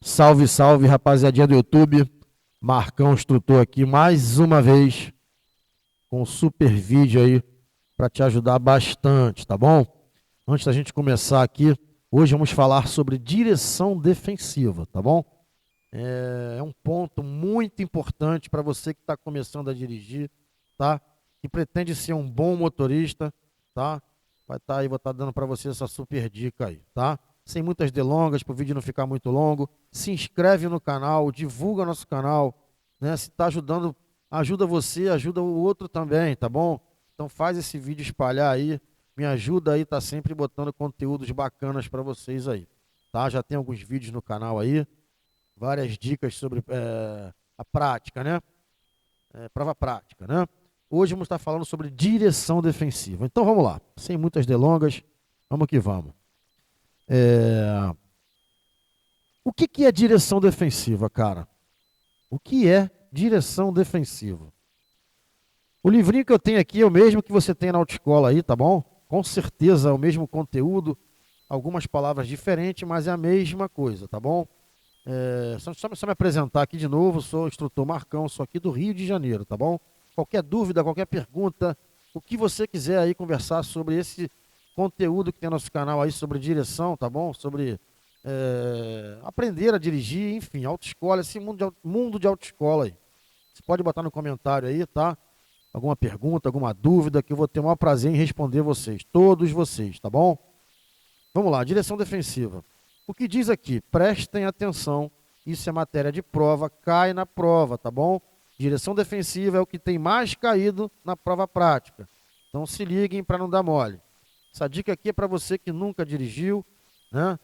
Salve, salve, rapaziadinha do YouTube. Marcão Instrutor aqui mais uma vez com um super vídeo aí para te ajudar bastante, tá bom? Antes da gente começar aqui, hoje vamos falar sobre direção defensiva, tá bom? É um ponto muito importante para você que está começando a dirigir, tá? Que pretende ser um bom motorista, tá? Vai estar aí, vou estar dando para você essa super dica aí, tá? Sem muitas delongas, para o vídeo não ficar muito longo. Se inscreve no canal, divulga nosso canal, né? Se está ajudando, ajuda você, ajuda o outro também, tá bom? Então faz esse vídeo espalhar aí, me ajuda aí, tá sempre botando conteúdos bacanas para vocês aí, tá? Já tem alguns vídeos no canal aí, várias dicas sobre a prática, né? Prova prática, né? Hoje vamos estar falando sobre direção defensiva. Então vamos lá, sem muitas delongas, vamos que vamos. O que é direção defensiva, cara? O que é direção defensiva? O livrinho que eu tenho aqui é o mesmo que você tem na autoescola aí, tá bom? Com certeza é o mesmo conteúdo, algumas palavras diferentes, mas é a mesma coisa, tá bom? Só me apresentar aqui de novo, sou o instrutor Marcão, sou aqui do Rio de Janeiro, tá bom? Qualquer dúvida, qualquer pergunta, o que você quiser aí conversar sobre esse conteúdo que tem no nosso canal aí sobre direção, tá bom? Sobre aprender a dirigir, enfim, autoescola, esse mundo de autoescola aí. Você pode botar no comentário aí, tá? Alguma pergunta, alguma dúvida, que eu vou ter o maior prazer em responder vocês, todos vocês, tá bom? Vamos lá, direção defensiva. O que diz aqui? Prestem atenção, isso é matéria de prova, cai na prova, tá bom? Direção defensiva é o que tem mais caído na prova prática. Então se liguem para não dar mole. Essa dica aqui é para você que nunca dirigiu, né?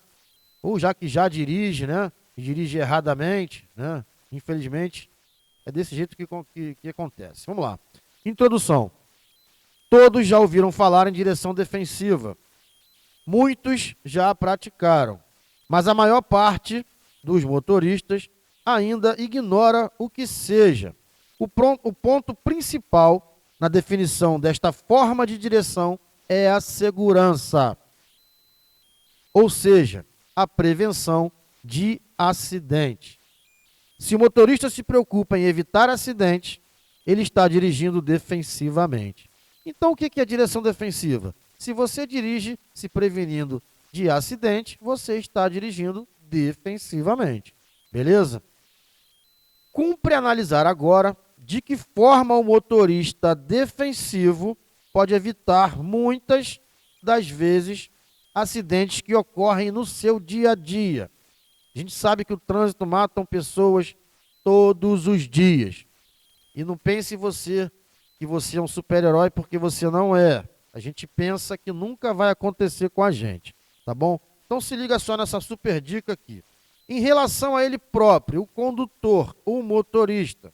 Ou já que já dirige, né? E dirige erradamente, né? Infelizmente, é desse jeito que acontece. Vamos lá. Introdução. Todos já ouviram falar em direção defensiva. Muitos já a praticaram, mas a maior parte dos motoristas ainda ignora o que seja. O ponto principal na definição desta forma de direção é a segurança, ou seja, a prevenção de acidente. Se o motorista se preocupa em evitar acidentes, ele está dirigindo defensivamente. Então, o que é direção defensiva? Se você dirige se prevenindo de acidente, você está dirigindo defensivamente. Beleza? Cumpre analisar agora de que forma o motorista defensivo pode evitar muitas das vezes acidentes que ocorrem no seu dia a dia. A gente sabe que o trânsito mata pessoas todos os dias. E não pense que você é um super-herói, porque você não é. A gente pensa que nunca vai acontecer com a gente, tá bom? Então se liga só nessa super dica aqui. Em relação a ele próprio, o condutor, o motorista,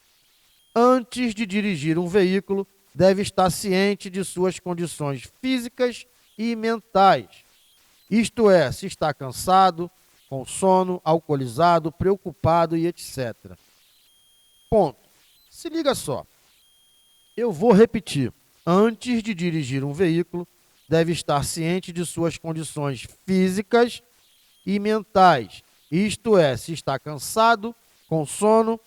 antes de dirigir um veículo, deve estar ciente de suas condições físicas e mentais. Isto é, se está cansado, com sono, alcoolizado, preocupado e etc. Ponto. Se liga só. Eu vou repetir. Antes de dirigir um veículo, deve estar ciente de suas condições físicas e mentais. Isto é, se está cansado, com sono,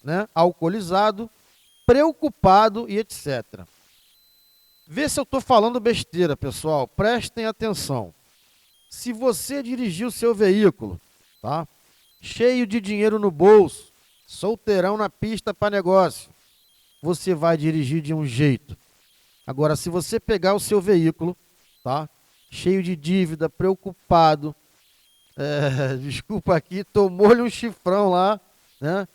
né, alcoolizado, preocupado e etc. Vê se eu estou falando besteira, pessoal. Prestem atenção. Se você dirigir o seu veículo, tá, cheio de dinheiro no bolso, solteirão na pista para negócio, você vai dirigir de um jeito. Agora, se você pegar o seu veículo, tá, cheio de dívida, preocupado, desculpa aqui, tomou-lhe um chifrão lá, né?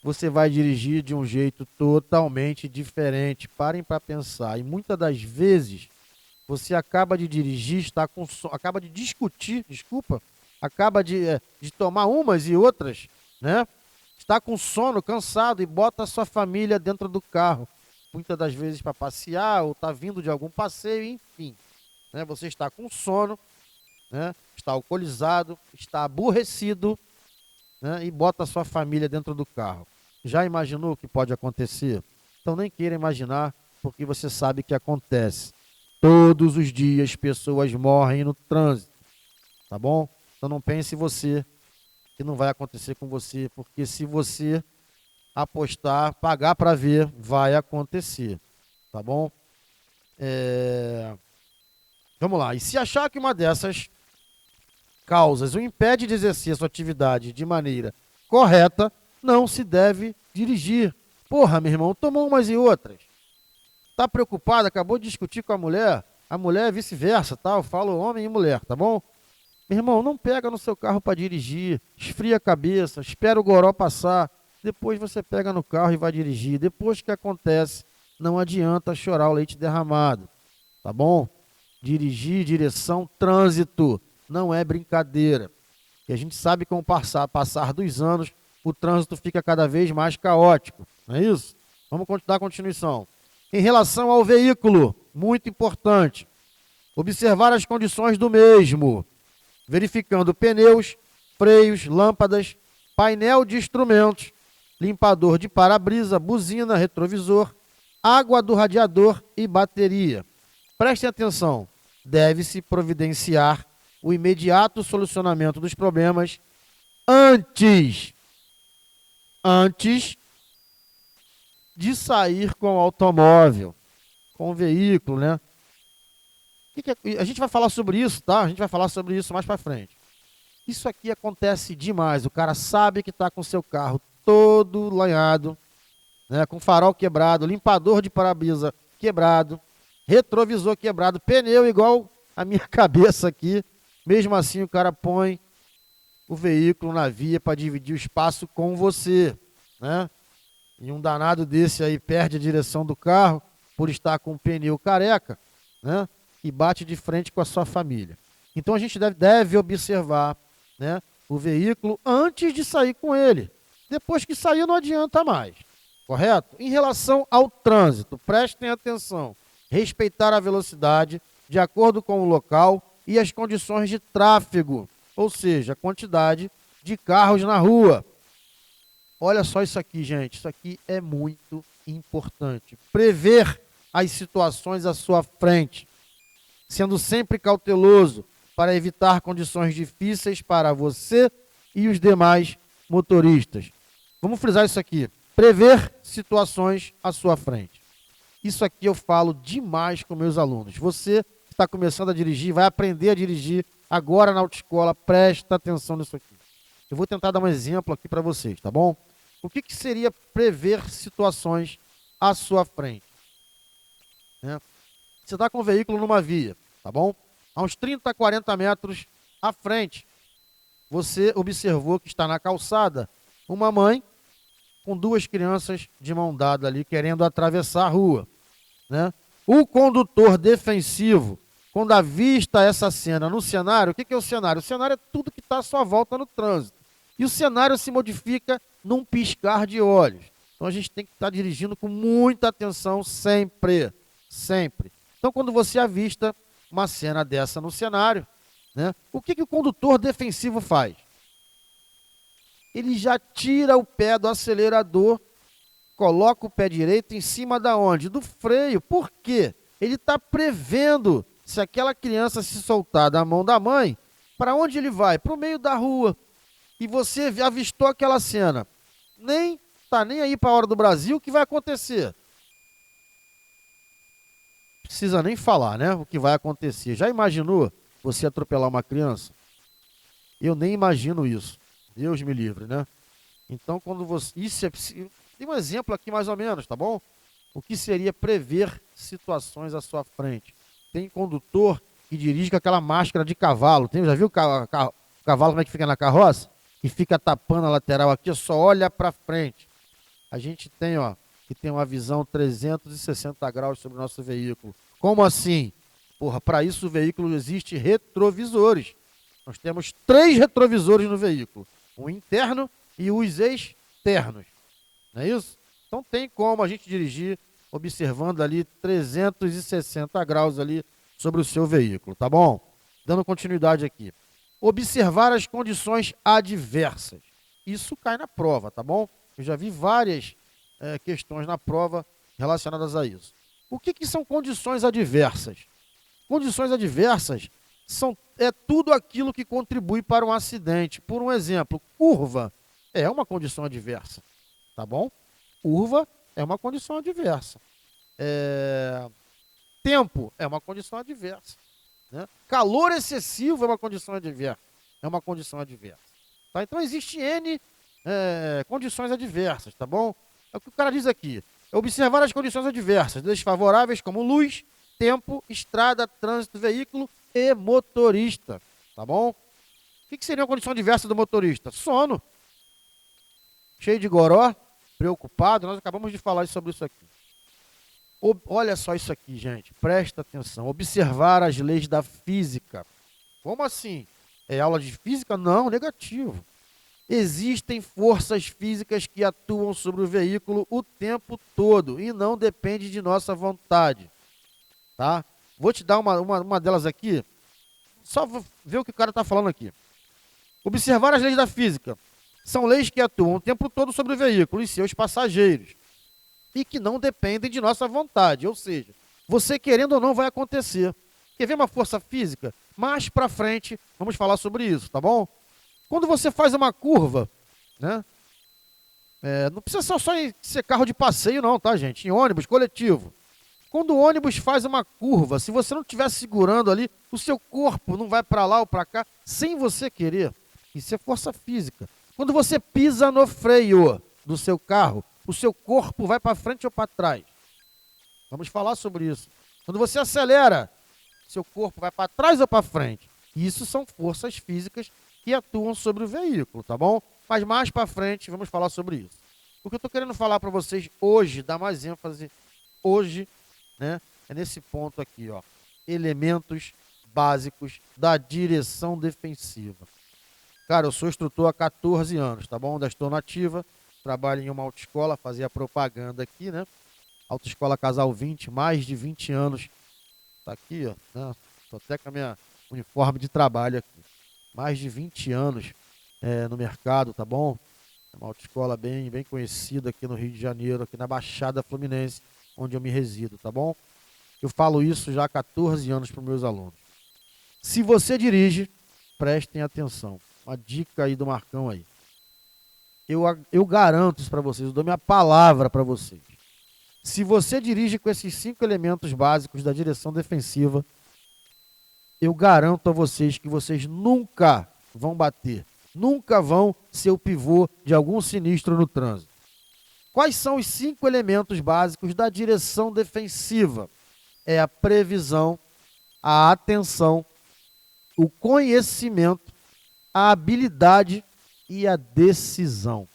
Você vai dirigir de um jeito totalmente diferente. Parem para pensar. E muitas das vezes, você acaba de dirigir, está com acaba de discutir, acaba de tomar umas e outras, né? Está com sono, cansado e bota a sua família dentro do carro. Muitas das vezes para passear ou está vindo de algum passeio, enfim. Né? Você está com sono, né? Está alcoolizado, está aborrecido, né? E bota a sua família dentro do carro. Já imaginou o que pode acontecer? Então nem queira imaginar, porque você sabe que acontece. Todos os dias pessoas morrem no trânsito, tá bom? Então não pense você que não vai acontecer com você, porque se você apostar, pagar para ver, vai acontecer, tá bom? Vamos lá. E se achar que uma dessas causas o impede de exercer a sua atividade de maneira correta, não se deve dirigir. Porra, meu irmão, tomou umas e outras. Tá preocupado, acabou de discutir com a mulher é vice-versa, tá? Eu falo homem e mulher, tá bom? Meu irmão, não pega no seu carro para dirigir, esfria a cabeça, espera o goró passar, depois você pega no carro e vai dirigir. Depois que acontece, não adianta chorar o leite derramado, tá bom? Dirigir, direção, trânsito, não é brincadeira. E a gente sabe que com o passar dos anos, o trânsito fica cada vez mais caótico, não é isso? Vamos dar continuação. Em relação ao veículo, muito importante, observar as condições do mesmo, verificando pneus, freios, lâmpadas, painel de instrumentos, limpador de para-brisa, buzina, retrovisor, água do radiador e bateria. Prestem atenção, deve-se providenciar o imediato solucionamento dos problemas antes de sair com o automóvel, com o veículo, né? A gente vai falar sobre isso, tá? A gente vai falar sobre isso mais para frente. Isso aqui acontece demais. O cara sabe que está com seu carro todo lanhado, né? Com farol quebrado, limpador de para-brisa quebrado, retrovisor quebrado, pneu igual a minha cabeça aqui. Mesmo assim, o cara põe o veículo na via para dividir o espaço com você, né? E um danado desse aí perde a direção do carro por estar com o pneu careca, né? E bate de frente com a sua família. Então a gente deve observar, né, o veículo antes de sair com ele. Depois que sair não adianta mais, correto? Em relação ao trânsito, prestem atenção. Respeitar a velocidade de acordo com o local e as condições de tráfego, ou seja, a quantidade de carros na rua. Olha só isso aqui, gente. Isso aqui é muito importante. Prever as situações à sua frente, sendo sempre cauteloso para evitar condições difíceis para você e os demais motoristas. Vamos frisar isso aqui. Prever situações à sua frente. Isso aqui eu falo demais com meus alunos. Você que está começando a dirigir, vai aprender a dirigir agora na autoescola, presta atenção nisso aqui. Eu vou tentar dar um exemplo aqui para vocês, tá bom? O que seria prever situações à sua frente? Né? Você está com o veículo numa via, tá bom? A uns 30, 40 metros à frente, você observou que está na calçada uma mãe com duas crianças de mão dada ali, querendo atravessar a rua, né? O condutor defensivo, quando avista essa cena no cenário, o que é o cenário? O cenário é tudo que está à sua volta no trânsito. E o cenário se modifica num piscar de olhos. Então a gente tem que estar dirigindo com muita atenção sempre, sempre. Então quando você avista uma cena dessa no cenário, né, o que o condutor defensivo faz? Ele já tira o pé do acelerador, coloca o pé direito em cima da onde? Do freio. Por quê? Ele está prevendo, se aquela criança se soltar da mão da mãe, para onde ele vai? Para o meio da rua. E você avistou aquela cena. Nem está nem aí para a hora do Brasil, o que vai acontecer? Precisa nem falar, né? O que vai acontecer. Já imaginou você atropelar uma criança? Eu nem imagino isso. Deus me livre, né? Então, quando você... Isso é... Tem um exemplo aqui mais ou menos, tá bom? O que seria prever situações à sua frente? Tem condutor que dirige com aquela máscara de cavalo. Já viu o cavalo como é que fica na carroça? Que fica tapando a lateral aqui, só olha para frente. A gente tem, ó, que tem uma visão 360 graus sobre o nosso veículo. Como assim? Porra, para isso o veículo existe retrovisores. Nós temos 3 retrovisores no veículo. O interno e os externos. Não é isso? Então tem como a gente dirigir observando ali 360 graus ali sobre o seu veículo, tá bom? Dando continuidade aqui. Observar as condições adversas. Isso cai na prova, tá bom? Eu já vi várias questões na prova relacionadas a isso. O que são condições adversas? Condições adversas É tudo aquilo que contribui para um acidente. Por um exemplo, curva é uma condição adversa, tá bom? Curva é uma condição adversa. Tempo é uma condição adversa, né? Calor excessivo é uma condição adversa. Tá? Então, existe N condições adversas, tá bom? É o que o cara diz aqui. Observar as condições adversas, desfavoráveis como luz, tempo, estrada, trânsito, veículo e motorista, tá bom? O que seria uma condição adversa do motorista? Sono. Cheio de goró, preocupado, nós acabamos de falar sobre isso aqui. Olha só isso aqui, gente, presta atenção. Observar as leis da física. Como assim? É aula de física? Não, negativo. Existem forças físicas que atuam sobre o veículo o tempo todo e não depende de nossa vontade, tá? Vou te dar uma delas aqui, só ver o que o cara está falando aqui. Observar as leis da física. São leis que atuam o tempo todo sobre o veículo e seus passageiros e que não dependem de nossa vontade, ou seja, você querendo ou não vai acontecer. Quer ver uma força física? Mais para frente vamos falar sobre isso, tá bom? Quando você faz uma curva, né? Não precisa só ser carro de passeio não, tá, gente? Em ônibus coletivo. Quando o ônibus faz uma curva, se você não estiver segurando ali, o seu corpo não vai para lá ou para cá sem você querer. Isso é força física. Quando você pisa no freio do seu carro, o seu corpo vai para frente ou para trás. Vamos falar sobre isso. Quando você acelera, seu corpo vai para trás ou para frente. Isso são forças físicas que atuam sobre o veículo, tá bom? Mas mais para frente vamos falar sobre isso. O que eu estou querendo falar para vocês hoje, dar mais ênfase hoje, né, é nesse ponto aqui, ó. Elementos básicos da direção defensiva. Cara, eu sou instrutor há 14 anos, tá bom? Ainda estou na ativa, trabalho em uma autoescola, fazia propaganda aqui, né? Autoescola Casal 20, mais de 20 anos. Tá aqui, ó, né? Tô até com a minha uniforme de trabalho aqui. Mais de 20 anos no mercado, tá bom? É uma autoescola bem conhecida aqui no Rio de Janeiro, aqui na Baixada Fluminense, onde eu me resido, tá bom? Eu falo isso já há 14 anos para os meus alunos. Se você dirige, prestem atenção. Uma dica aí do Marcão aí. Eu garanto isso para vocês, eu dou minha palavra para vocês. Se você dirige com esses 5 elementos básicos da direção defensiva, eu garanto a vocês que vocês nunca vão bater, nunca vão ser o pivô de algum sinistro no trânsito. Quais são os 5 elementos básicos da direção defensiva? É a previsão, a atenção, o conhecimento, a habilidade e a decisão.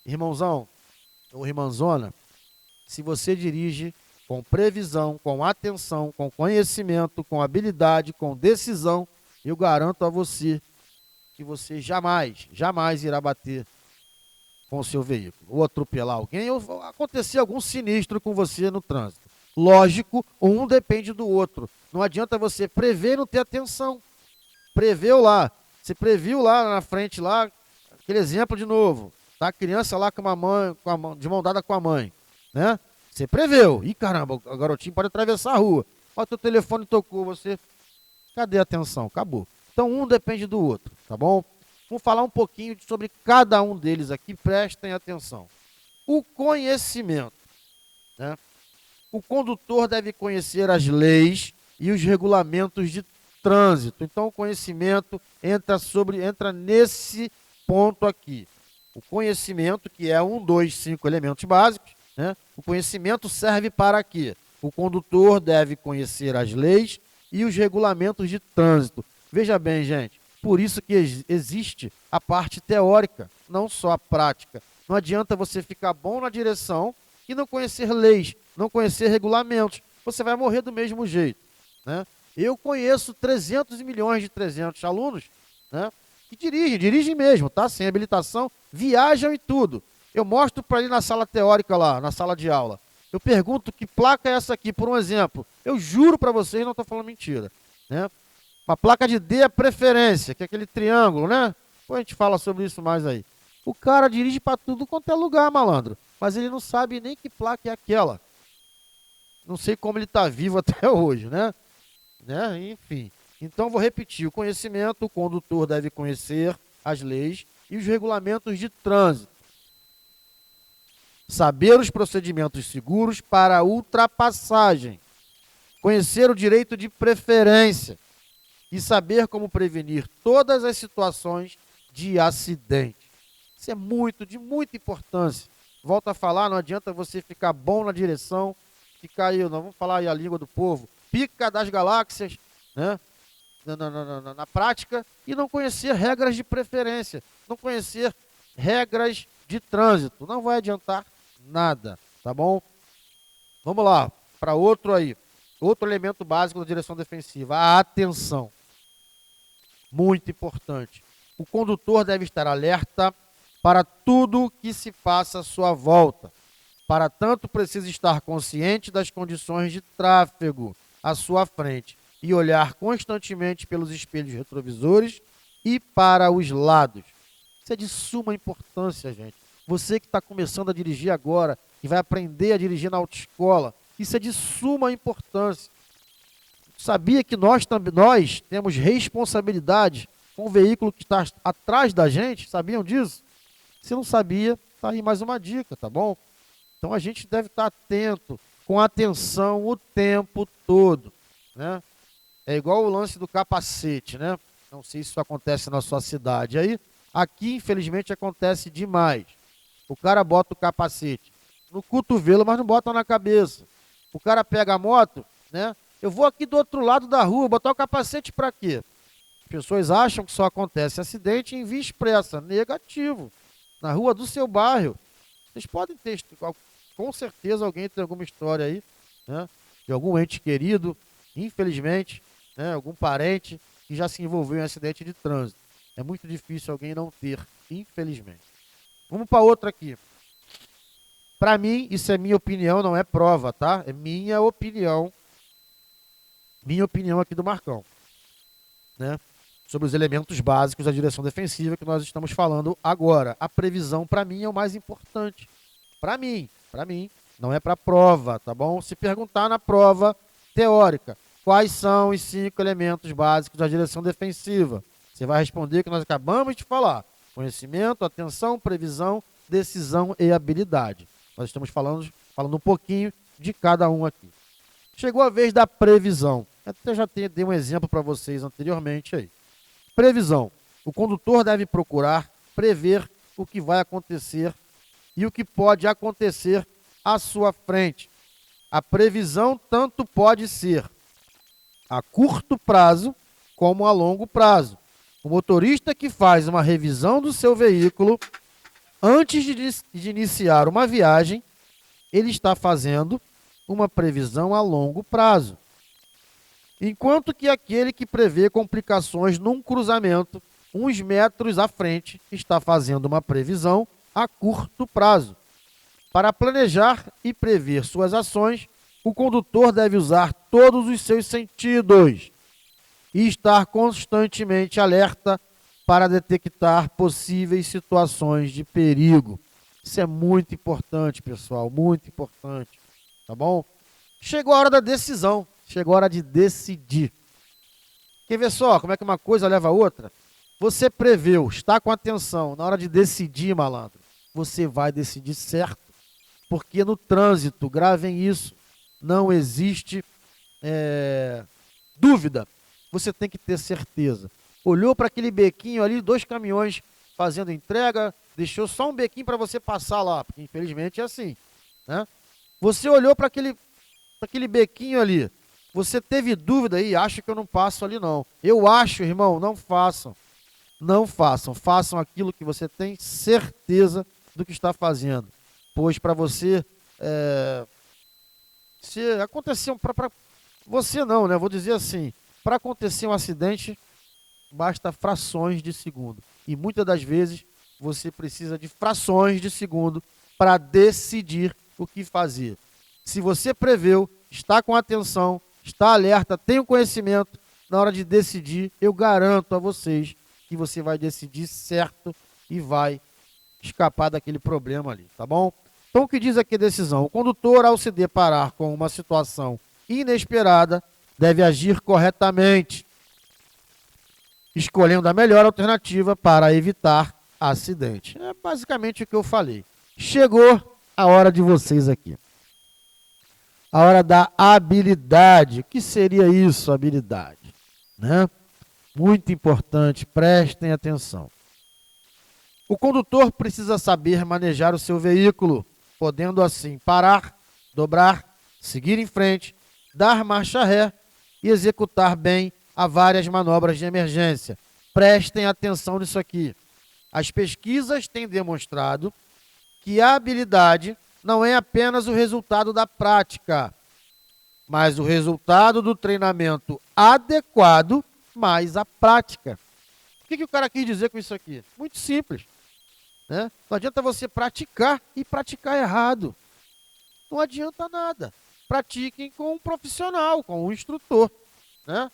Irmãozão ou irmãzona, se você dirige com previsão, com atenção, com conhecimento, com habilidade, com decisão, eu garanto a você que você jamais irá bater com o seu veículo, ou atropelar alguém, ou acontecer algum sinistro com você no trânsito. Lógico, um depende do outro. Não adianta você prever e não ter atenção. Preveu lá, você previu lá na frente, lá, aquele exemplo de novo, tá? A criança lá com de mão dada com a mãe, né? Você preveu. Ih, caramba, o garotinho pode atravessar a rua. Ó, teu telefone tocou, você... Cadê a atenção? Acabou. Então, um depende do outro, tá bom? Vamos falar um pouquinho sobre cada um deles aqui, prestem atenção. O conhecimento, né? O condutor deve conhecer as leis e os regulamentos de trânsito. Então, o conhecimento entra nesse ponto aqui. O conhecimento, que é 1, 2, 5 elementos básicos, né? O conhecimento serve para quê? O condutor deve conhecer as leis e os regulamentos de trânsito. Veja bem, gente, por isso que existe a parte teórica, não só a prática. Não adianta você ficar bom na direção e não conhecer leis, não conhecer regulamentos. Você vai morrer do mesmo jeito, né? Eu conheço 300 milhões de 300 alunos, né, que dirigem mesmo, tá? Sem habilitação, viajam e tudo. Eu mostro para ele na sala teórica lá, na sala de aula. Eu pergunto que placa é essa aqui, por um exemplo. Eu juro para vocês, não estou falando mentira, né? Uma placa de D é preferência, que é aquele triângulo, né? Depois a gente fala sobre isso mais aí. O cara dirige para tudo quanto é lugar, malandro. Mas ele não sabe nem que placa é aquela. Não sei como ele está vivo até hoje, né? Enfim. Então, vou repetir. O conhecimento, o condutor deve conhecer as leis e os regulamentos de trânsito. Saber os procedimentos seguros para a ultrapassagem. Conhecer o direito de preferência. E saber como prevenir todas as situações de acidente. Isso é de muita importância. Volto a falar, não adianta você ficar bom na direção, ficar aí, não vamos falar aí a língua do povo, pica das galáxias, né? Na prática, e não conhecer regras de preferência, não conhecer regras de trânsito. Não vai adiantar nada, tá bom? Vamos lá, para outro aí. Outro elemento básico da direção defensiva, a atenção. Muito importante. O condutor deve estar alerta para tudo que se passa à sua volta. Para tanto, precisa estar consciente das condições de tráfego à sua frente e olhar constantemente pelos espelhos retrovisores e para os lados. Isso é de suma importância, gente. Você que está começando a dirigir agora e vai aprender a dirigir na autoescola, isso é de suma importância. Sabia que nós temos responsabilidade com o veículo que está atrás da gente? Sabiam disso? Se não sabia, tá aí mais uma dica, tá bom? Então a gente deve estar atento, com atenção o tempo todo, né? É igual o lance do capacete, né? Não sei se isso acontece na sua cidade aí. Aqui, infelizmente, acontece demais. O cara bota o capacete no cotovelo, mas não bota na cabeça. O cara pega a moto, né? Eu vou aqui do outro lado da rua, botar o capacete para quê? As pessoas acham que só acontece acidente em via expressa. Negativo. Na rua do seu bairro. Vocês podem ter, com certeza alguém tem alguma história aí, né? De algum ente querido, infelizmente, né? Algum parente que já se envolveu em acidente de trânsito. É muito difícil alguém não ter, infelizmente. Vamos para outra aqui. Para mim, isso é minha opinião, não é prova, tá? É minha opinião. Minha opinião aqui do Marcão, né? Sobre os elementos básicos da direção defensiva que nós estamos falando agora. A previsão, para mim, é o mais importante. Para mim, não é para prova, tá bom? Se perguntar na prova teórica, quais são os 5 elementos básicos da direção defensiva? Você vai responder o que nós acabamos de falar. Conhecimento, atenção, previsão, decisão e habilidade. Nós estamos falando um pouquinho de cada um aqui. Chegou a vez da previsão. Até já dei um exemplo para vocês anteriormente aí. Previsão. O condutor deve procurar prever o que vai acontecer e o que pode acontecer à sua frente. A previsão tanto pode ser a curto prazo como a longo prazo. O motorista que faz uma revisão do seu veículo antes de iniciar uma viagem, ele está fazendo uma previsão a longo prazo. Enquanto que aquele que prevê complicações num cruzamento, uns metros à frente, está fazendo uma previsão a curto prazo. Para planejar e prever suas ações, o condutor deve usar todos os seus sentidos e estar constantemente alerta para detectar possíveis situações de perigo. Isso é muito importante, pessoal, muito importante, tá bom? Chegou a hora da decisão, chegou a hora de decidir. Quer ver só como é que uma coisa leva a outra? Você preveu, está com atenção, na hora de decidir, malandro, você vai decidir certo, porque no trânsito, gravem isso, não existe dúvida, você tem que ter certeza. Olhou para aquele bequinho ali, 2 caminhões fazendo entrega, deixou só um bequinho para você passar lá, porque infelizmente é assim, né? Você olhou para aquele bequinho ali, você teve dúvida aí, acha que eu não passo ali não. Eu acho, irmão, não façam. Não façam, façam aquilo que você tem certeza do que está fazendo. Pois para você, se acontecer, para você não, né? Vou dizer assim, para acontecer um acidente, basta frações de segundo. E muitas das vezes você precisa de frações de segundo para decidir o que fazer. Se você preveu, está com atenção, está alerta, tem o conhecimento, na hora de decidir, eu garanto a vocês que você vai decidir certo e vai escapar daquele problema ali, tá bom? Então, o que diz aqui a decisão? O condutor, ao se deparar com uma situação inesperada, deve agir corretamente, escolhendo a melhor alternativa para evitar acidente. É basicamente o que eu falei. Chegou a hora de vocês aqui. A hora da habilidade. O que seria isso, habilidade? Né? Muito importante, prestem atenção. O condutor precisa saber manejar o seu veículo, podendo assim parar, dobrar, seguir em frente, dar marcha ré e executar bem a várias manobras de emergência. Prestem atenção nisso aqui. As pesquisas têm demonstrado que a habilidade não é apenas o resultado da prática, mas o resultado do treinamento adequado mais a prática. O que o cara quis dizer com isso aqui? Muito simples. Né? Não adianta você praticar e praticar errado. Não adianta nada. Pratiquem com um profissional, com um instrutor. Né?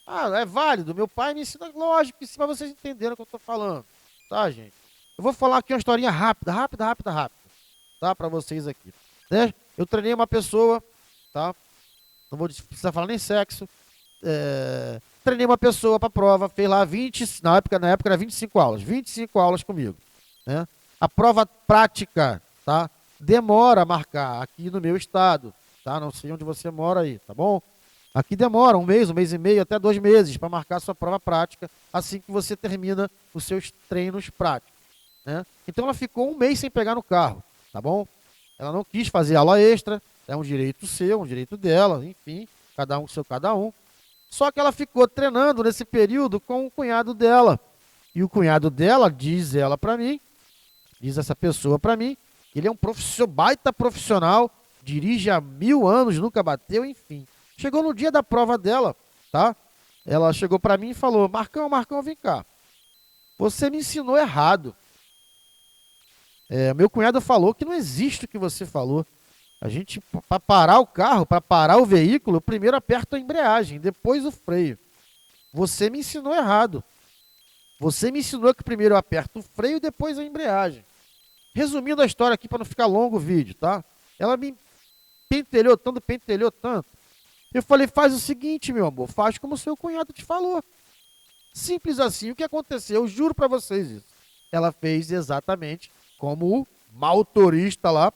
Ah, é válido. Meu pai me ensina, lógico, para vocês entenderem o que eu estou falando. Tá, gente? Eu vou falar aqui uma historinha rápida, tá? Para vocês aqui. Né? Eu treinei uma pessoa, tá? Não vou precisar falar nem sexo. Treinei uma pessoa para a prova, fez lá 20, na época era 25 aulas. 25 aulas comigo. Né? A prova prática, tá? Demora a marcar aqui no meu estado, tá? Não sei onde você mora aí, tá bom? Aqui demora um mês e meio, até 2 meses para marcar a sua prova prática, assim que você termina os seus treinos práticos. Né? Então ela ficou 1 mês sem pegar no carro, tá bom? Ela não quis fazer aula extra, é um direito seu, um direito dela, enfim, cada um com seu cada um. Só que ela ficou treinando nesse período com o cunhado dela. E o cunhado dela, diz essa pessoa para mim, ele é um baita profissional, dirige há 1000 anos, nunca bateu, enfim. Chegou no dia da prova dela, tá? Ela chegou para mim e falou, Marcão, vem cá. Você me ensinou errado. Meu cunhado falou que não existe o que você falou. A gente, para parar o carro, para parar o veículo, primeiro aperta a embreagem, depois o freio. Você me ensinou errado. Você me ensinou que primeiro eu aperto o freio e depois a embreagem. Resumindo a história aqui para não ficar longo o vídeo, tá? Ela me pentelhou tanto. Eu falei, faz o seguinte, meu amor, faz como o seu cunhado te falou. Simples assim. O que aconteceu? Eu juro para vocês isso. Ela fez exatamente como o motorista lá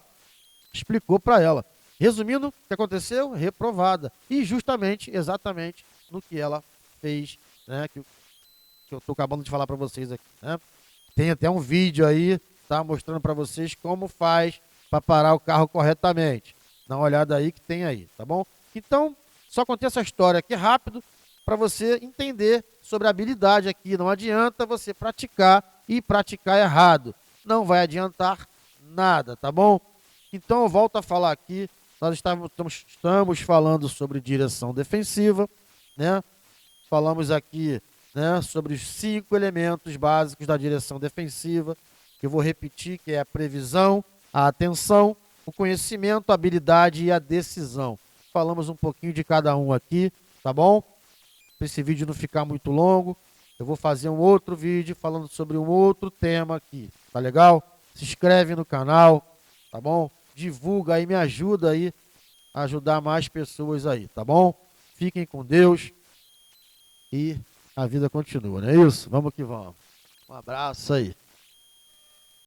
explicou para ela. Resumindo, o que aconteceu? Reprovada. E justamente, exatamente no que ela fez, né? Que eu estou acabando de falar para vocês aqui. Né? Tem até um vídeo aí, tá? Mostrando para vocês como faz para parar o carro corretamente. Dá uma olhada aí que tem aí, tá bom? Então, só contei essa história aqui rápido para você entender sobre a habilidade aqui. Não adianta você praticar e praticar errado. Não vai adiantar nada, tá bom? Então, eu volto a falar aqui. Nós estamos falando sobre direção defensiva, né? Falamos aqui, né, sobre os 5 elementos básicos da direção defensiva, que eu vou repetir, que é a previsão, a atenção, o conhecimento, a habilidade e a decisão. Falamos um pouquinho de cada um aqui, tá bom? Para esse vídeo não ficar muito longo, eu vou fazer um outro vídeo falando sobre um outro tema aqui, tá legal? Se inscreve no canal, tá bom? Divulga aí, me ajuda aí a ajudar mais pessoas aí, tá bom? Fiquem com Deus e a vida continua, não é isso? Vamos que vamos. Um abraço aí.